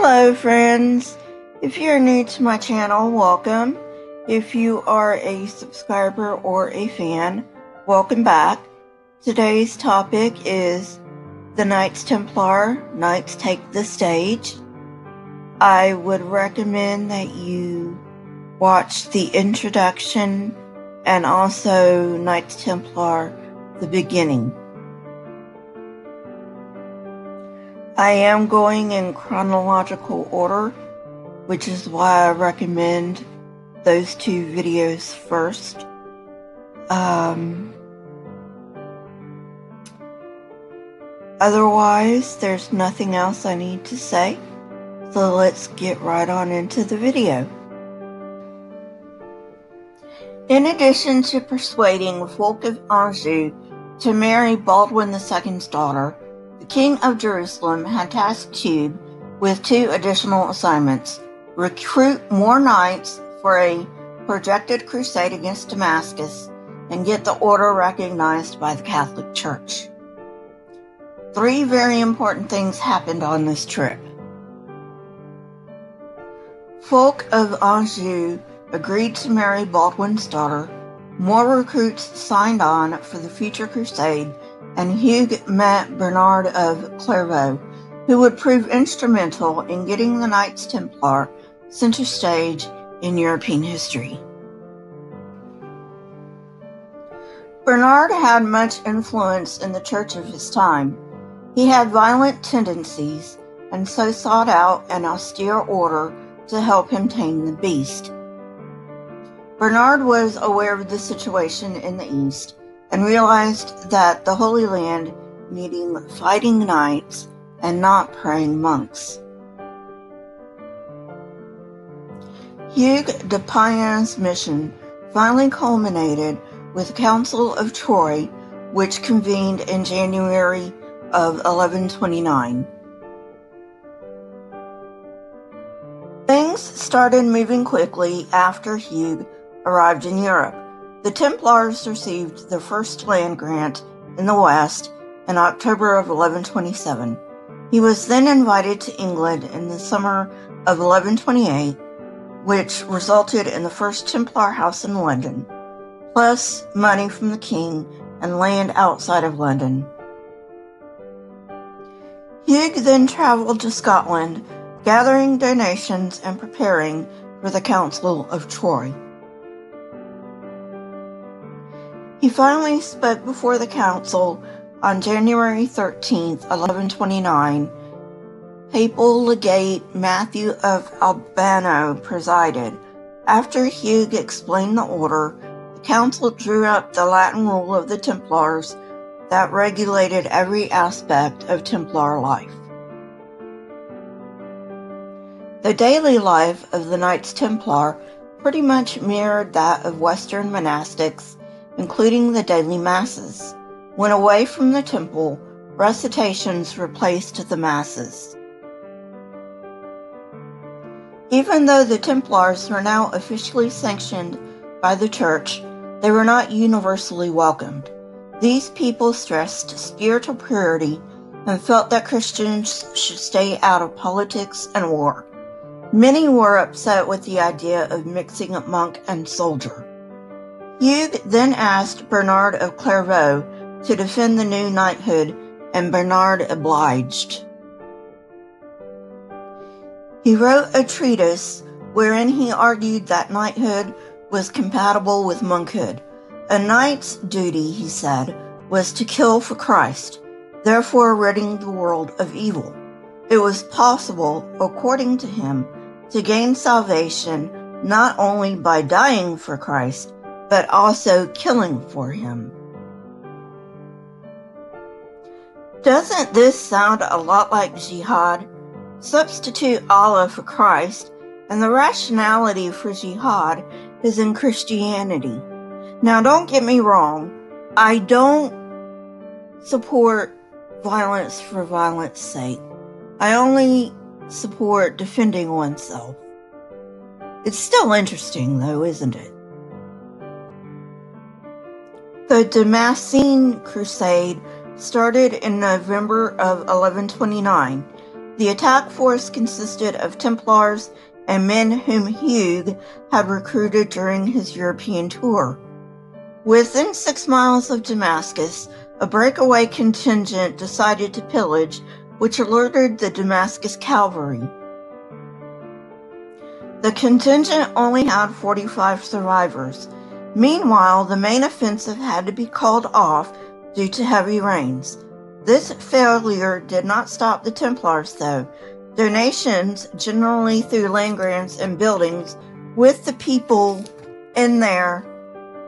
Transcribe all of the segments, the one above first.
Hello friends, if you're new to my channel, welcome. If you are a subscriber or a fan, welcome back. Today's topic is the Knights Templar, Knights Take the Stage. I would recommend that you watch the introduction and also Knights Templar, the beginning. I am going in chronological order, which is why I recommend those two videos first. Otherwise, there's nothing else I need to say, so let's get right on into the video. In addition to persuading Fulk of Anjou to marry Baldwin II's daughter, the King of Jerusalem had tasked Hugh with two additional assignments: recruit more knights for a projected crusade against Damascus, and get the order recognized by the Catholic Church. Three very important things happened on this trip. Fulk of Anjou agreed to marry Baldwin's daughter, more recruits signed on for the future crusade, and Hugh met Bernard of Clairvaux, who would prove instrumental in getting the Knights Templar center stage in European history. Bernard had much influence in the church of his time. He had violent tendencies, and so sought out an austere order to help him tame the beast. Bernard was aware of the situation in the East and realized that the Holy Land needed fighting knights and not praying monks. Hugues de Payen's mission finally culminated with the Council of Troyes, which convened in January of 1129. Things started moving quickly after Hugh arrived in Europe. The Templars received their first land grant in the West in October of 1127. He was then invited to England in the summer of 1128, which resulted in the first Templar house in London, plus money from the king and land outside of London. Hugh then traveled to Scotland, gathering donations and preparing for the Council of Troyes. He finally spoke before the council on January 13th, 1129. Papal legate Matthew of Albano presided. After Hugh explained the order, the council drew up the Latin rule of the Templars that regulated every aspect of Templar life. The daily life of the Knights Templar pretty much mirrored that of Western monastics, including the daily masses. When away from the temple, recitations replaced the masses. Even though the Templars were now officially sanctioned by the Church, they were not universally welcomed. These people stressed spiritual purity and felt that Christians should stay out of politics and war. Many were upset with the idea of mixing up monk and soldier. Hugh then asked Bernard of Clairvaux to defend the new knighthood, and Bernard obliged. He wrote a treatise wherein he argued that knighthood was compatible with monkhood. A knight's duty, he said, was to kill for Christ, therefore ridding the world of evil. It was possible, according to him, to gain salvation not only by dying for Christ, but also killing for him. Doesn't this sound a lot like jihad? Substitute Allah for Christ, and the rationality for jihad is in Christianity. Now don't get me wrong, I don't support violence for violence sake. I only support defending oneself. It's still interesting though, isn't it? The Damascene Crusade started in November of 1129. The attack force consisted of Templars and men whom Hugh had recruited during his European tour. Within 6 miles of Damascus, a breakaway contingent decided to pillage, which alerted the Damascus cavalry. The contingent only had 45 survivors. Meanwhile, the main offensive had to be called off due to heavy rains. This failure did not stop the Templars, though. Donations, generally through land grants and buildings, with the people in there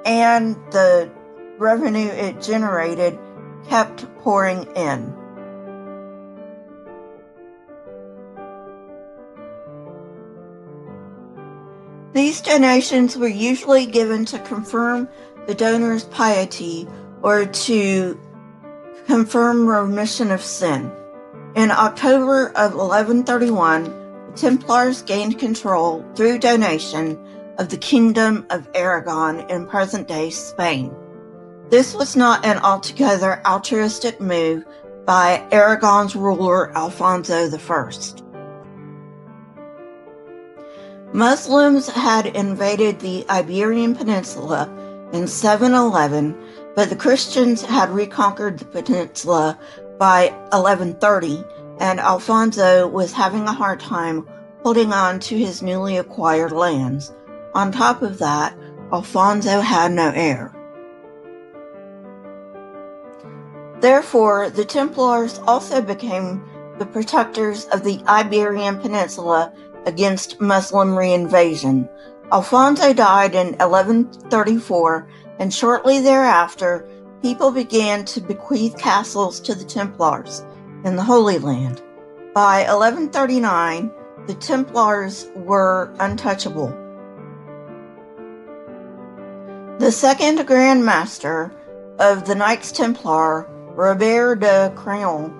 and the revenue it generated kept pouring in. These donations were usually given to confirm the donor's piety or to confirm remission of sin. In October of 1131, the Templars gained control through donation of the Kingdom of Aragon in present-day Spain. This was not an altogether altruistic move by Aragon's ruler Alfonso I. Muslims had invaded the Iberian Peninsula in 711, but the Christians had reconquered the peninsula by 1130, and Alfonso was having a hard time holding on to his newly acquired lands. On top of that, Alfonso had no heir. Therefore, the Templars also became the protectors of the Iberian Peninsula against Muslim reinvasion. Alfonso died in 1134, and shortly thereafter, people began to bequeath castles to the Templars in the Holy Land. By 1139, the Templars were untouchable. The second Grand Master of the Knights Templar, Robert de Craon,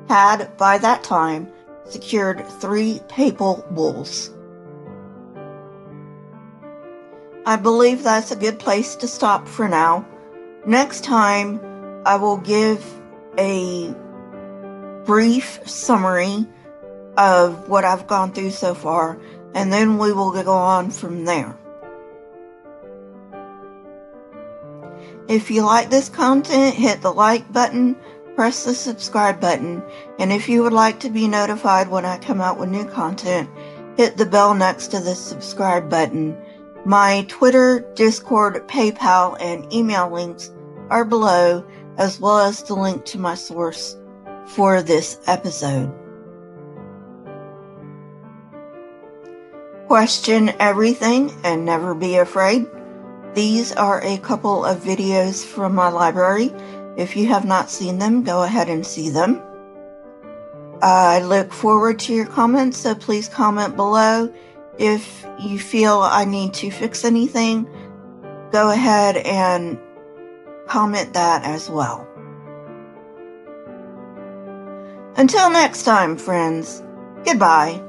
had, by that time, secured 3 papal bulls. I believe that's a good place to stop for now. Next time, I will give a brief summary of what I've gone through so far, and then we will go on from there. If you like this content, hit the like button, press the subscribe button, and if you would like to be notified when I come out with new content, hit the bell next to the subscribe button. My Twitter, Discord, PayPal, and email links are below, as well as the link to my source for this episode. Question everything and never be afraid. These are a couple of videos from my library. If you have not seen them, go ahead and see them. I look forward to your comments, so please comment below. If you feel I need to fix anything, go ahead and comment that as well. Until next time, friends, goodbye.